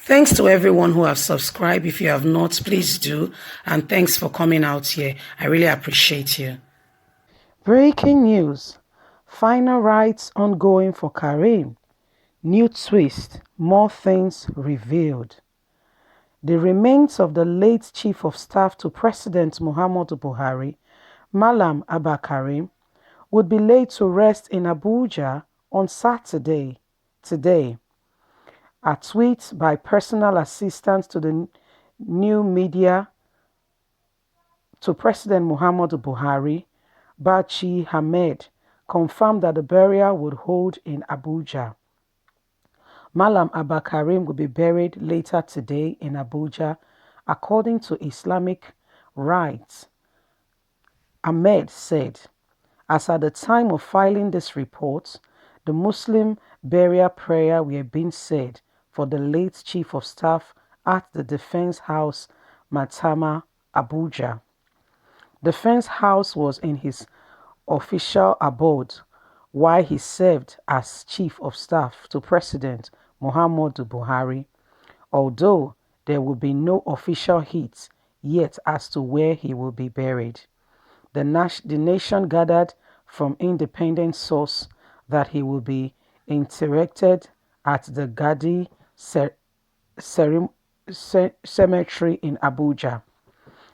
Thanks to everyone who have subscribed. If you have not, please do. And thanks for coming out here. I really appreciate you. Breaking news. Final rites ongoing for Karim. New twist. More things revealed. The remains of the late Chief of Staff to President Muhammadu Buhari, Malam Abba Karim, would be laid to rest in Abuja on Saturday, today. A tweet by personal assistant to the new media to President Muhammadu Buhari, Bachi Hamed, confirmed that the burial would hold in Abuja. Malam Abba Karim will be buried later today in Abuja, according to Islamic rites. Ahmed said, as at the time of filing this report, the Muslim burial prayer were being said for the late Chief of Staff at the Defense House, Matama, Abuja. Defense House was in his official abode while he served as Chief of Staff to President Muhammadu Buhari, although there will be no official hint yet as to where he will be buried. The nation gathered from independent source that he will be interred at the Gadi Cemetery in Abuja.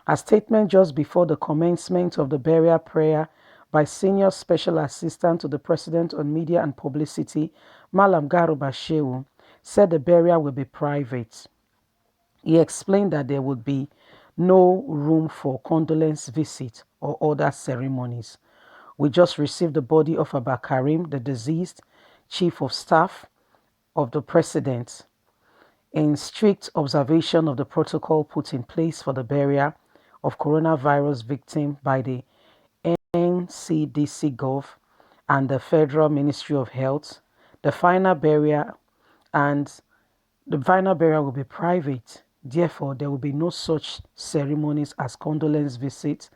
A statement just before the commencement of the burial prayer by Senior Special Assistant to the President on Media and Publicity, Malam Garuba Shehu, said the burial will be private. He explained that there would be no room for condolence visit or other ceremonies. We just received the body of Abba Karim, the deceased Chief of Staff of the President, in strict observation of the protocol put in place for the burial of coronavirus victim by the NCDC Gov and the Federal Ministry of Health. The final burial will be private. Therefore, there will be no such ceremonies as condolence visits,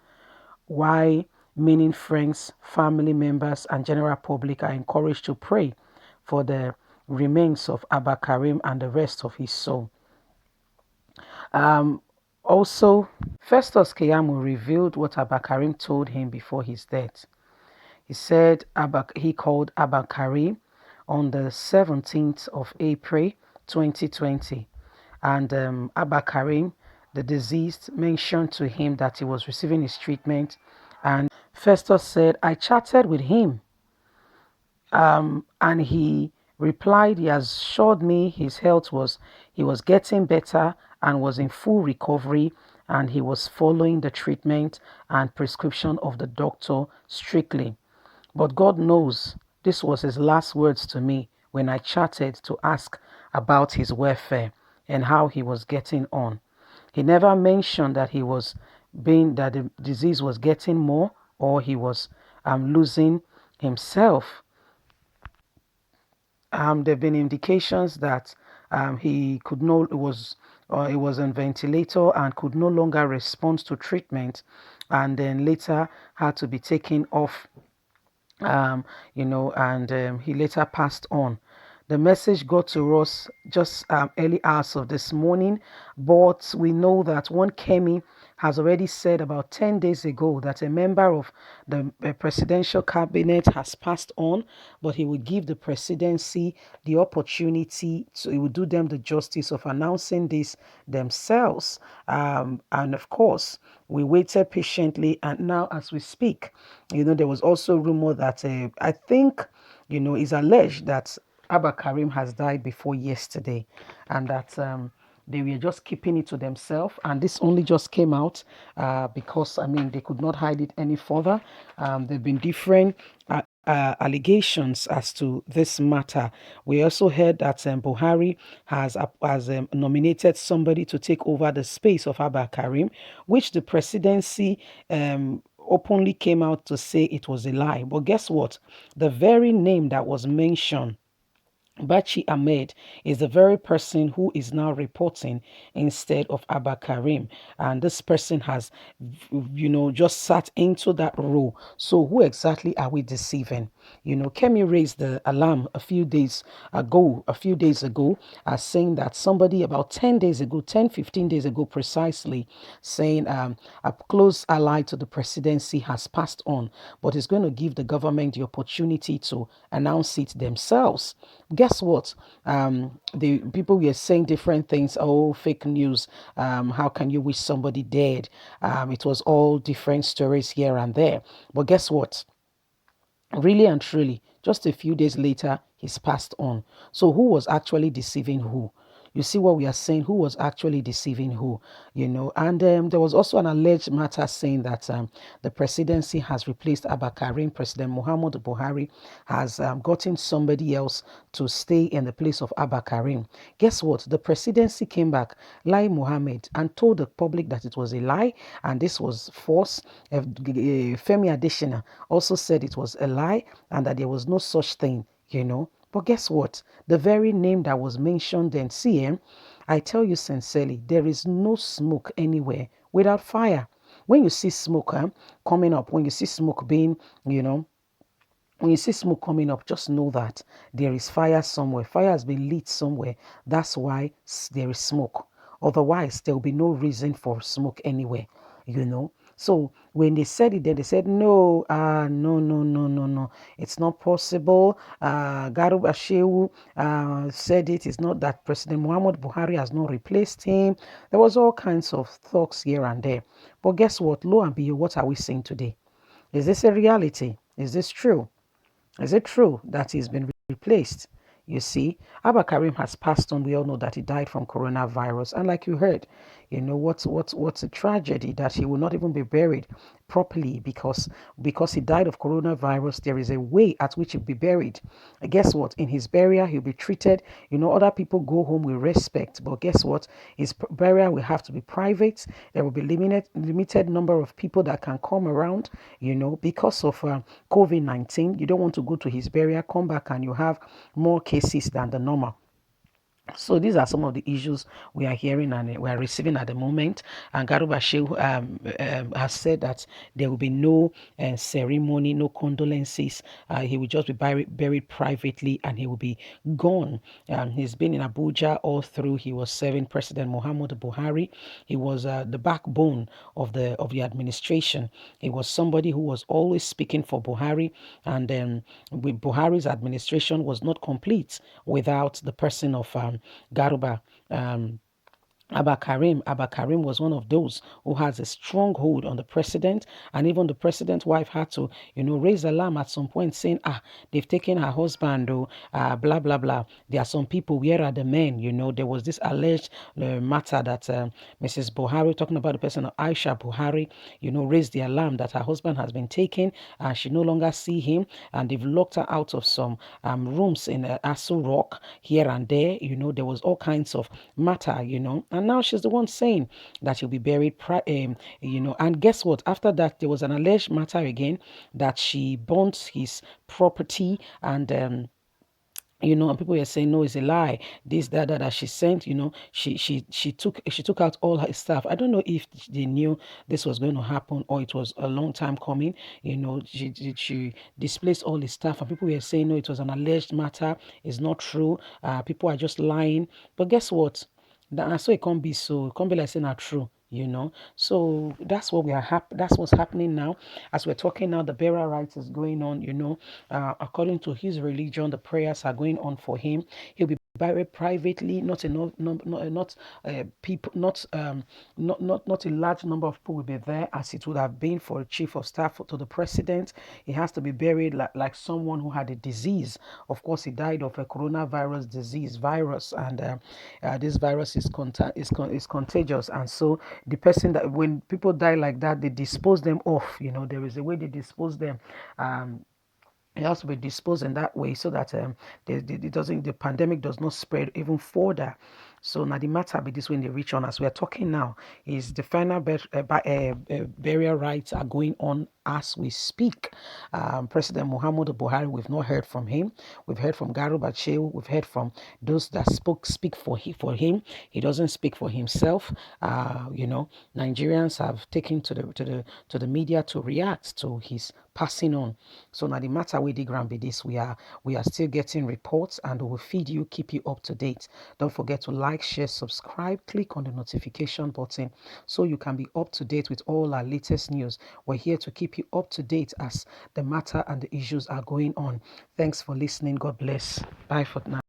while meaning friends, family members, and general public are encouraged to pray for the remains of Abba Karim and the rest of his soul. Also, Festus Keyamo revealed what Abba Karim told him before his death. He said he called Abba Karim on the 17th of April 2020, and Abba Karim, the deceased, mentioned to him that he was receiving his treatment, and Festus said, I chatted with him, and he replied he assured me his health he was getting better and was in full recovery, and he was following the treatment and prescription of the doctor strictly. But God knows this was his last words to me when I chatted to ask about his welfare and how he was getting on. He never mentioned that that the disease was getting more or he was losing himself. There have been indications that he was on ventilator and could no longer respond to treatment, and then later had to be taken off, and he later passed on. The message got to us just early hours of this morning, but we know that one Kemi has already said about 10 days ago that a member of the presidential cabinet has passed on, but he would give the presidency the opportunity he would do them the justice of announcing this themselves. And of course, we waited patiently, and now as we speak, there was also rumor that I think, it's alleged that Abba Karim has died before yesterday, and that they were just keeping it to themselves. And this only just came out because, they could not hide it any further. There have been different allegations as to this matter. We also heard that Buhari has nominated somebody to take over the space of Abba Karim, which the presidency openly came out to say it was a lie. But guess what? The very name that was mentioned Bachi Ahmed is the very person who is now reporting instead of Abba Karim. And this person has, just sat into that role. So who exactly are we deceiving? Kemi raised the alarm a few days ago, saying that somebody about 10 days ago, 10, 15 days ago precisely, saying a close ally to the presidency has passed on, but is going to give the government the opportunity to announce it themselves. Guess what? The people were saying different things. Oh, fake news. How can you wish somebody dead? It was all different stories here and there. But guess what? Really and truly, just a few days later, he's passed on. So who was actually deceiving who? You see what we are saying? Who was actually deceiving who? And there was also an alleged matter saying that the presidency has replaced Abba Karim. President Muhammad Buhari has gotten somebody else to stay in the place of Abba Karim. Guess what? The presidency came back, Lai Mohammed, and told the public that it was a lie and this was false. Femi Adesina also said it was a lie and that there was no such thing. But guess what? The very name that was mentioned then, CM, I tell you sincerely, there is no smoke anywhere without fire. When you see smoke coming up, when you see smoke being, when you see smoke coming up, just know that there is fire somewhere. Fire has been lit somewhere. That's why there is smoke. Otherwise, there will be no reason for smoke anywhere. So when they said it, then they said, no, no, no, no, no, no. It's not possible. Garub Ashewu said it. It's not that President Muhammad Buhari has not replaced him. There was all kinds of talks here and there. But guess what? Lo and behold, what are we seeing today? Is this a reality? Is this true? Is it true that he's been replaced? You see, Abba Karim has passed on. We all know that he died from coronavirus. And like you heard, what's a tragedy that he will not even be buried properly because he died of coronavirus. There is a way at which he'll be buried. And guess what? In his burial, he'll be treated. Other people go home with respect. But guess what? His burial will have to be private. There will be limited number of people that can come around. Because of COVID-19, you don't want to go to his burial, come back, and you have more cases than the normal. So these are some of the issues we are hearing and we are receiving at the moment. And Garuba Shehu has said that there will be no ceremony, no condolences. He will just be buried privately and he will be gone. He's been in Abuja all through. He was serving President Muhammad Buhari. He was the backbone of the administration. He was somebody who was always speaking for Buhari, and with Buhari's administration was not complete without the person of Garuba. Abba Karim was one of those who has a strong hold on the president, and even the president's wife had to, raise alarm at some point saying, they've taken her husband, blah, blah, blah. There are some people, where are the men? There was this alleged matter that Mrs. Buhari, talking about the person of Aisha Buhari, raised the alarm that her husband has been taken and she no longer see him, and they've locked her out of some rooms in Asu Rock here and there. There was all kinds of matter, and now she's the one saying that he'll be buried, and guess what? After that, there was an alleged matter again that she burnt his property and people were saying no, it's a lie. This, that she sent. She took out all her stuff. I don't know if they knew this was going to happen or it was a long time coming. She displaced all his stuff, and people were saying no, it was an alleged matter. It's not true. People are just lying. But guess what? So it can't be so. It can't be like saying not true. So that's what that's what's happening now. As we're talking now, the burial rites is going on. According to his religion, the prayers are going on for him. He'll be buried privately. Not enough, not people, not a large number of people will be there as it would have been for a chief of staff to the president. He has to be buried like someone who had a disease. Of course, he died of a coronavirus virus, and this virus is contagious, and so the person that when people die like that, they dispose them off. There is a way they dispose them. It has to be disposed in that way so that the pandemic does not spread even further. So now the matter be this when they reach on as we are talking now is the final burial rites are going on as we speak. President Muhammadu Buhari, we've not heard from him. We've heard from Garuba Shehu. We've heard from those that speak for him. He doesn't speak for himself. Nigerians have taken to the media to react to his passing on. So now the matter with the ground be this: we are still getting reports, and we will feed you, keep you up to date. Don't forget to like, share, subscribe, click on the notification button so you can be up to date with all our latest news. We're here to keep you up to date as the matter and the issues are going on. Thanks for listening. God bless. Bye for now.